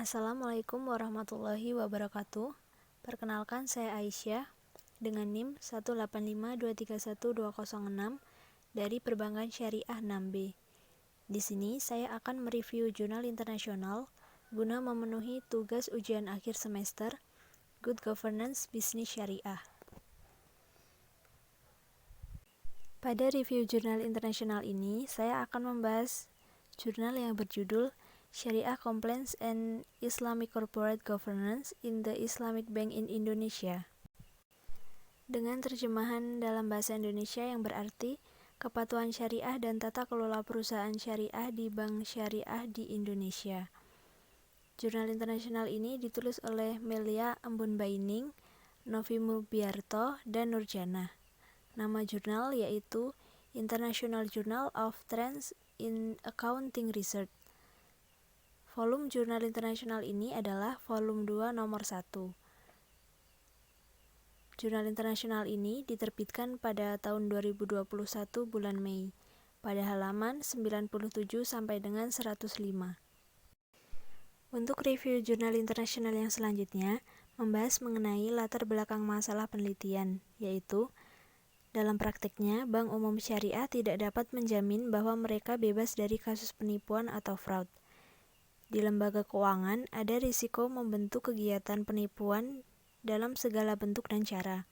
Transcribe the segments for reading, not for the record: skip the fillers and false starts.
Assalamualaikum warahmatullahi wabarakatuh. Perkenalkan, saya Aisyah dengan NIM 185231206 dari Perbankan Syariah 6B. Di sini saya akan mereview jurnal internasional guna memenuhi tugas ujian akhir semester Good Governance Bisnis Syariah. Pada review jurnal internasional ini, saya akan membahas jurnal yang berjudul Sharia Compliance and Islamic Corporate Governance in the Islamic Bank in Indonesia. Dengan terjemahan dalam bahasa Indonesia yang berarti kepatuhan syariah dan tata kelola perusahaan syariah di Bank Syariah di Indonesia. Jurnal internasional ini ditulis oleh Melia Embun Baining, Novi Mubiarto, dan Nurjana. Nama jurnal yaitu International Journal of Trends in Accounting Research. Volume jurnal internasional ini adalah volume 2 nomor 1. Jurnal internasional ini diterbitkan pada tahun 2021 bulan Mei, pada halaman 97 sampai dengan 105. Untuk review jurnal internasional yang selanjutnya, membahas mengenai latar belakang masalah penelitian, yaitu dalam prakteknya, Bank Umum Syariah tidak dapat menjamin bahwa mereka bebas dari kasus penipuan atau fraud. Di lembaga keuangan, ada risiko membentuk kegiatan penipuan dalam segala bentuk dan cara.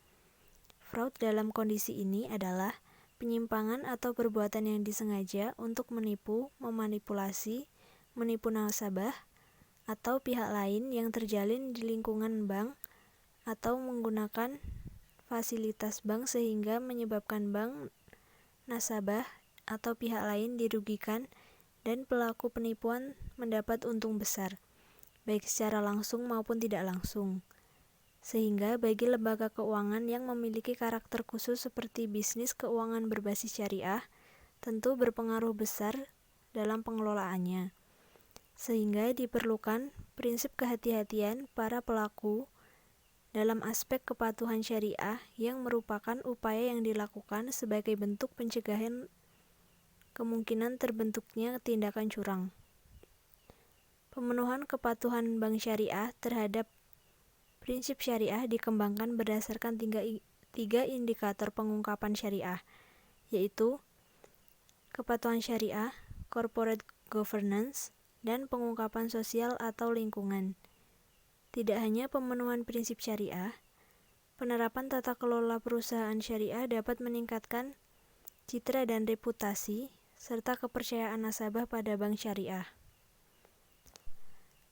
Fraud dalam kondisi ini adalah penyimpangan atau perbuatan yang disengaja untuk menipu, memanipulasi, menipu nasabah, atau pihak lain yang terjalin di lingkungan bank atau menggunakan fasilitas bank sehingga menyebabkan bank, nasabah, atau pihak lain dirugikan dan pelaku penipuan mendapat untung besar, baik secara langsung maupun tidak langsung. Sehingga bagi lembaga keuangan yang memiliki karakter khusus seperti bisnis keuangan berbasis syariah, tentu berpengaruh besar dalam pengelolaannya. Sehingga diperlukan prinsip kehati-hatian para pelaku dalam aspek kepatuhan syariah yang merupakan upaya yang dilakukan sebagai bentuk pencegahan kemungkinan terbentuknya tindakan curang. Pemenuhan kepatuhan bank syariah terhadap prinsip syariah dikembangkan berdasarkan tiga indikator pengungkapan syariah, yaitu kepatuhan syariah, corporate governance, dan pengungkapan sosial atau lingkungan. Tidak hanya pemenuhan prinsip syariah, penerapan tata kelola perusahaan syariah dapat meningkatkan citra dan reputasi, serta kepercayaan nasabah pada bank syariah.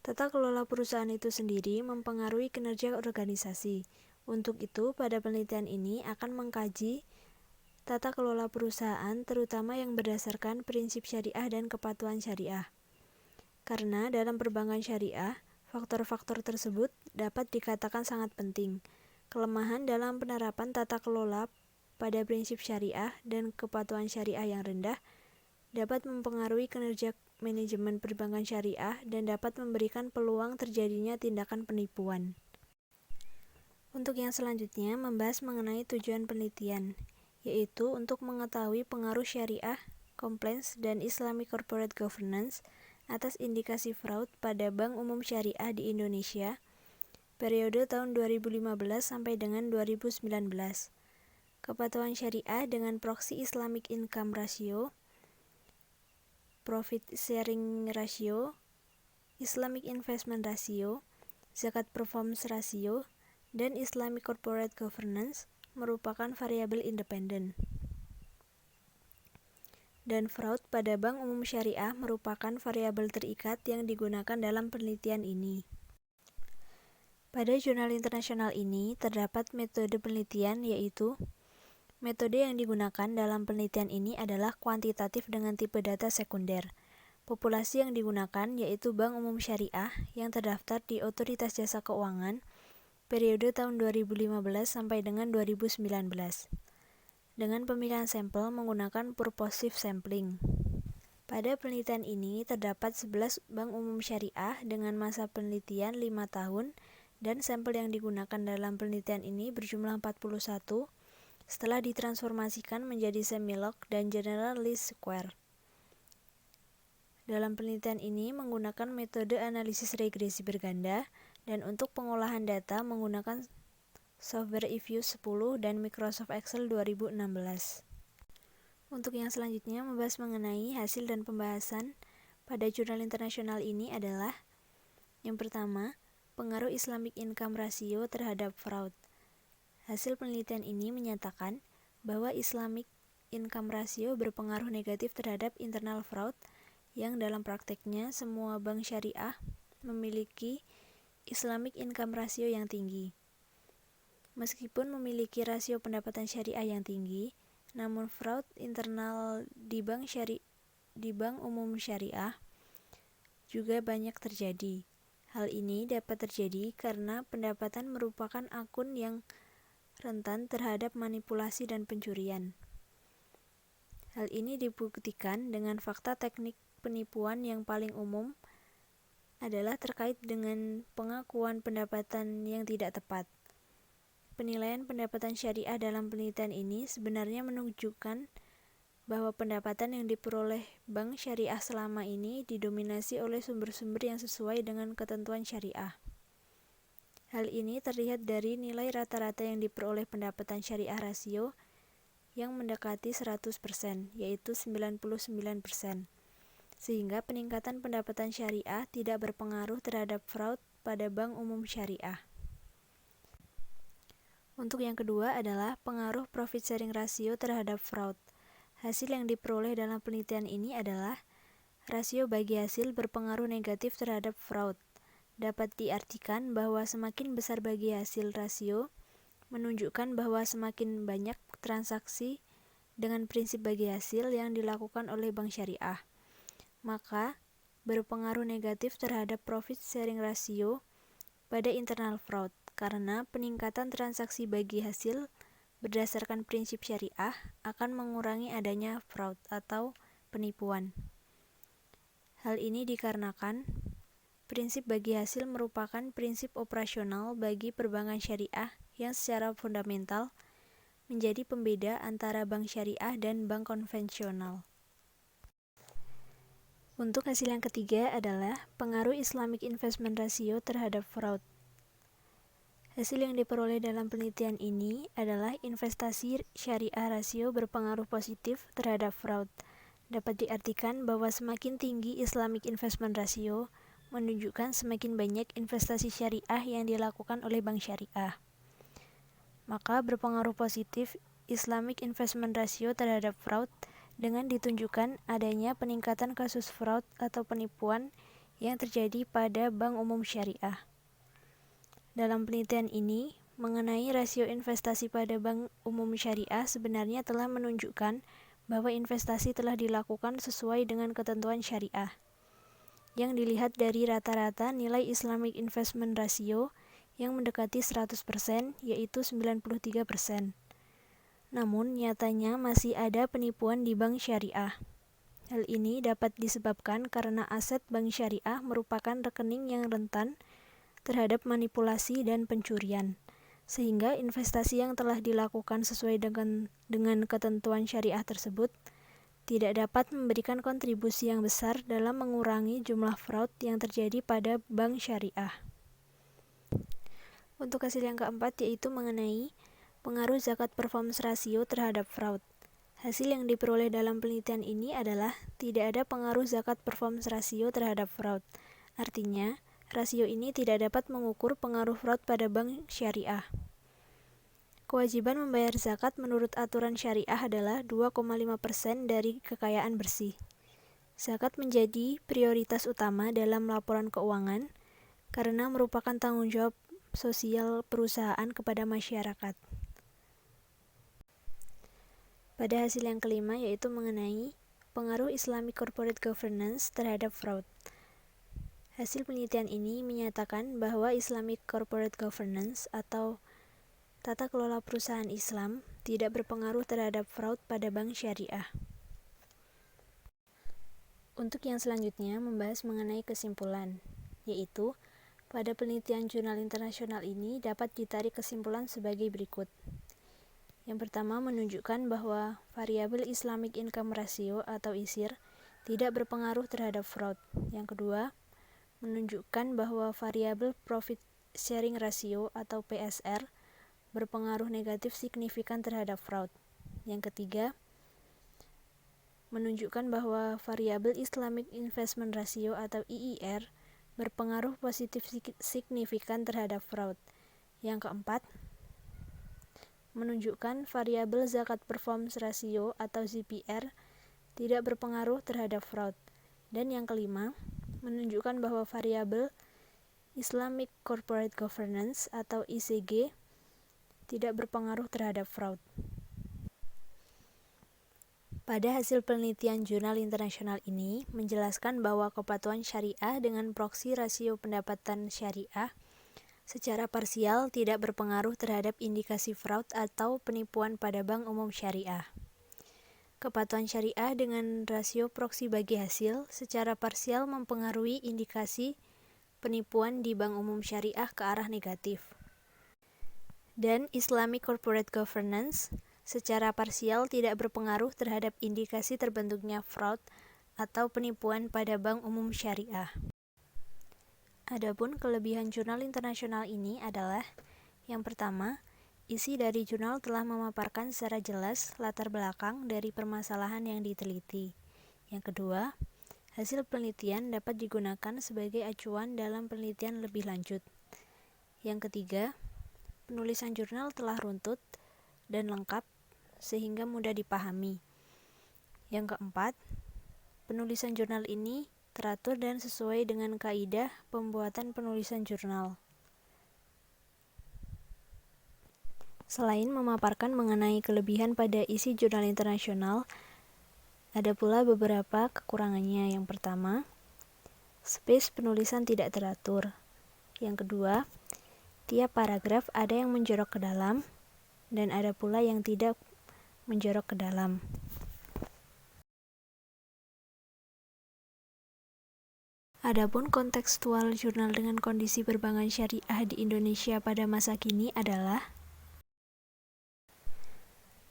Tata kelola perusahaan itu sendiri mempengaruhi kinerja organisasi. Untuk itu, pada penelitian ini akan mengkaji tata kelola perusahaan, terutama yang berdasarkan prinsip syariah dan kepatuhan syariah. Karena dalam perbankan syariah, faktor-faktor tersebut dapat dikatakan sangat penting. Kelemahan dalam penerapan tata kelola pada prinsip syariah dan kepatuhan syariah yang rendah dapat mempengaruhi kinerja manajemen perbankan syariah dan dapat memberikan peluang terjadinya tindakan penipuan. Untuk yang selanjutnya, membahas mengenai tujuan penelitian, yaitu untuk mengetahui pengaruh syariah, compliance, dan Islamic Corporate Governance atas indikasi fraud pada Bank Umum Syariah di Indonesia periode tahun 2015 sampai dengan 2019. Kepatuhan syariah dengan proxy Islamic Income Ratio, Profit Sharing Ratio, Islamic Investment Ratio, Zakat Performance Ratio, dan Islamic Corporate Governance merupakan variabel independen. Dan fraud pada Bank Umum Syariah merupakan variabel terikat yang digunakan dalam penelitian ini. Pada jurnal internasional ini terdapat metode penelitian, yaitu metode yang digunakan dalam penelitian ini adalah kuantitatif dengan tipe data sekunder. Populasi yang digunakan yaitu Bank Umum Syariah yang terdaftar di Otoritas Jasa Keuangan periode tahun 2015 sampai dengan 2019. Dengan pemilihan sampel menggunakan purposive sampling. Pada penelitian ini terdapat 11 bank umum syariah dengan masa penelitian 5 tahun dan sampel yang digunakan dalam penelitian ini berjumlah 41 setelah ditransformasikan menjadi semi-log dan general least square. Dalam penelitian ini menggunakan metode analisis regresi berganda dan untuk pengolahan data menggunakan software eViews 10 dan Microsoft Excel 2016. Untuk yang selanjutnya membahas mengenai hasil dan pembahasan pada jurnal internasional ini adalah yang pertama, pengaruh Islamic Income Ratio terhadap fraud. Hasil penelitian ini menyatakan bahwa Islamic Income Ratio berpengaruh negatif terhadap internal fraud yang dalam prakteknya semua bank syariah memiliki Islamic Income Ratio yang tinggi. Meskipun memiliki rasio pendapatan syariah yang tinggi, namun fraud internal di bank umum syariah juga banyak terjadi. Hal ini dapat terjadi karena pendapatan merupakan akun yang rentan terhadap manipulasi dan pencurian. Hal ini dibuktikan dengan fakta teknik penipuan yang paling umum adalah terkait dengan pengakuan pendapatan yang tidak tepat. Penilaian pendapatan syariah dalam penelitian ini sebenarnya menunjukkan bahwa pendapatan yang diperoleh bank syariah selama ini didominasi oleh sumber-sumber yang sesuai dengan ketentuan syariah. Hal ini terlihat dari nilai rata-rata yang diperoleh pendapatan syariah rasio yang mendekati 100%, yaitu 99%. Sehingga peningkatan pendapatan syariah tidak berpengaruh terhadap fraud pada bank umum syariah. Untuk yang kedua adalah pengaruh profit sharing ratio terhadap fraud. Hasil yang diperoleh dalam penelitian ini adalah rasio bagi hasil berpengaruh negatif terhadap fraud. Dapat diartikan bahwa semakin besar bagi hasil rasio menunjukkan bahwa semakin banyak transaksi dengan prinsip bagi hasil yang dilakukan oleh bank syariah, maka berpengaruh negatif terhadap profit sharing ratio pada internal fraud, karena peningkatan transaksi bagi hasil berdasarkan prinsip syariah akan mengurangi adanya fraud atau penipuan. Hal ini dikarenakan prinsip bagi hasil merupakan prinsip operasional bagi perbankan syariah yang secara fundamental menjadi pembeda antara bank syariah dan bank konvensional. Untuk hasil yang ketiga adalah pengaruh Islamic Investment Ratio terhadap fraud. Hasil yang diperoleh dalam penelitian ini adalah investasi syariah rasio berpengaruh positif terhadap fraud. Dapat diartikan bahwa semakin tinggi Islamic Investment Ratio menunjukkan semakin banyak investasi syariah yang dilakukan oleh bank syariah. Maka berpengaruh positif Islamic Investment Ratio terhadap fraud dengan ditunjukkan adanya peningkatan kasus fraud atau penipuan yang terjadi pada bank umum syariah. Dalam penelitian ini, mengenai rasio investasi pada bank umum syariah sebenarnya telah menunjukkan bahwa investasi telah dilakukan sesuai dengan ketentuan syariah. Yang dilihat dari rata-rata nilai Islamic Investment Ratio yang mendekati 100%, yaitu 93%. Namun, nyatanya masih ada penipuan di bank syariah. Hal ini dapat disebabkan karena aset bank syariah merupakan rekening yang rentan terhadap manipulasi dan pencurian, sehingga investasi yang telah dilakukan sesuai dengan ketentuan syariah tersebut tidak dapat memberikan kontribusi yang besar dalam mengurangi jumlah fraud yang terjadi pada bank syariah. Untuk hasil yang keempat yaitu mengenai pengaruh zakat performance ratio terhadap fraud. Hasil yang diperoleh dalam penelitian ini adalah tidak ada pengaruh zakat performance ratio terhadap fraud. Artinya, rasio ini tidak dapat mengukur pengaruh fraud pada bank syariah. Kewajiban membayar zakat menurut aturan syariah adalah 2,5% dari kekayaan bersih. Zakat menjadi prioritas utama dalam laporan keuangan karena merupakan tanggung jawab sosial perusahaan kepada masyarakat. Pada hasil yang kelima yaitu mengenai pengaruh Islamic Corporate Governance terhadap fraud. Hasil penelitian ini menyatakan bahwa Islamic Corporate Governance atau tata kelola perusahaan Islam tidak berpengaruh terhadap fraud pada bank syariah. Untuk yang selanjutnya membahas mengenai kesimpulan, yaitu pada penelitian jurnal internasional ini dapat ditarik kesimpulan sebagai berikut. Yang pertama menunjukkan bahwa variabel Islamic Income Ratio atau ISIR tidak berpengaruh terhadap fraud. Yang kedua, menunjukkan bahwa variabel profit sharing ratio atau PSR berpengaruh negatif signifikan terhadap fraud. Yang ketiga, menunjukkan bahwa variabel Islamic Investment Ratio atau IIR berpengaruh positif signifikan terhadap fraud. Yang keempat, menunjukkan variabel Zakat Performance Ratio atau ZPR tidak berpengaruh terhadap fraud. Dan yang kelima, menunjukkan bahwa variabel Islamic Corporate Governance atau ICG tidak berpengaruh terhadap fraud. Pada hasil penelitian jurnal internasional ini menjelaskan bahwa kepatuhan syariah dengan proksi rasio pendapatan syariah secara parsial tidak berpengaruh terhadap indikasi fraud atau penipuan pada bank umum syariah. Kepatuhan syariah dengan rasio proksi bagi hasil secara parsial mempengaruhi indikasi penipuan di bank umum syariah ke arah negatif. Dan Islamic Corporate Governance secara parsial tidak berpengaruh terhadap indikasi terbentuknya fraud atau penipuan pada bank umum syariah. Adapun kelebihan jurnal internasional ini adalah yang pertama, isi dari jurnal telah memaparkan secara jelas latar belakang dari permasalahan yang diteliti. Yang kedua, hasil penelitian dapat digunakan sebagai acuan dalam penelitian lebih lanjut. Yang ketiga, penulisan jurnal telah runtut dan lengkap sehingga mudah dipahami. Yang keempat, penulisan jurnal ini teratur dan sesuai dengan kaidah pembuatan penulisan jurnal. Selain memaparkan mengenai kelebihan pada isi jurnal internasional, ada pula beberapa kekurangannya. Yang pertama, space penulisan tidak teratur. Yang kedua, tiap paragraf ada yang menjorok ke dalam, dan ada pula yang tidak menjorok ke dalam. Adapun kontekstual jurnal dengan kondisi perbankan syariah di Indonesia pada masa kini adalah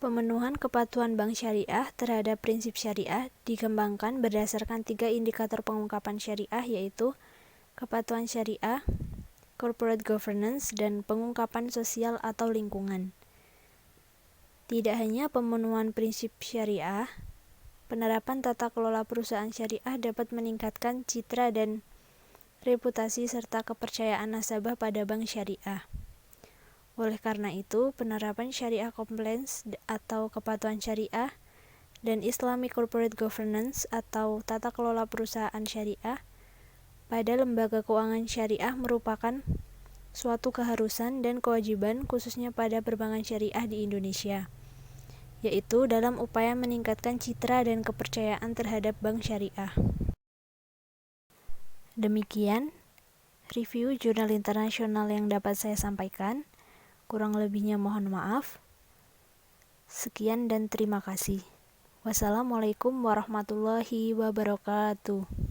pemenuhan kepatuhan bank syariah terhadap prinsip syariah dikembangkan berdasarkan 3 indikator pengungkapan syariah, yaitu kepatuhan syariah, corporate governance, dan pengungkapan sosial atau lingkungan. Tidak hanya pemenuhan prinsip syariah, penerapan tata kelola perusahaan syariah dapat meningkatkan citra dan reputasi serta kepercayaan nasabah pada bank syariah. Oleh karena itu, penerapan syariah compliance atau kepatuhan syariah dan Islamic Corporate Governance atau tata kelola perusahaan syariah pada lembaga keuangan syariah merupakan suatu keharusan dan kewajiban khususnya pada perbankan syariah di Indonesia, yaitu dalam upaya meningkatkan citra dan kepercayaan terhadap bank syariah. Demikian review jurnal internasional yang dapat saya sampaikan. Kurang lebihnya mohon maaf. Sekian dan terima kasih. Wassalamualaikum warahmatullahi wabarakatuh.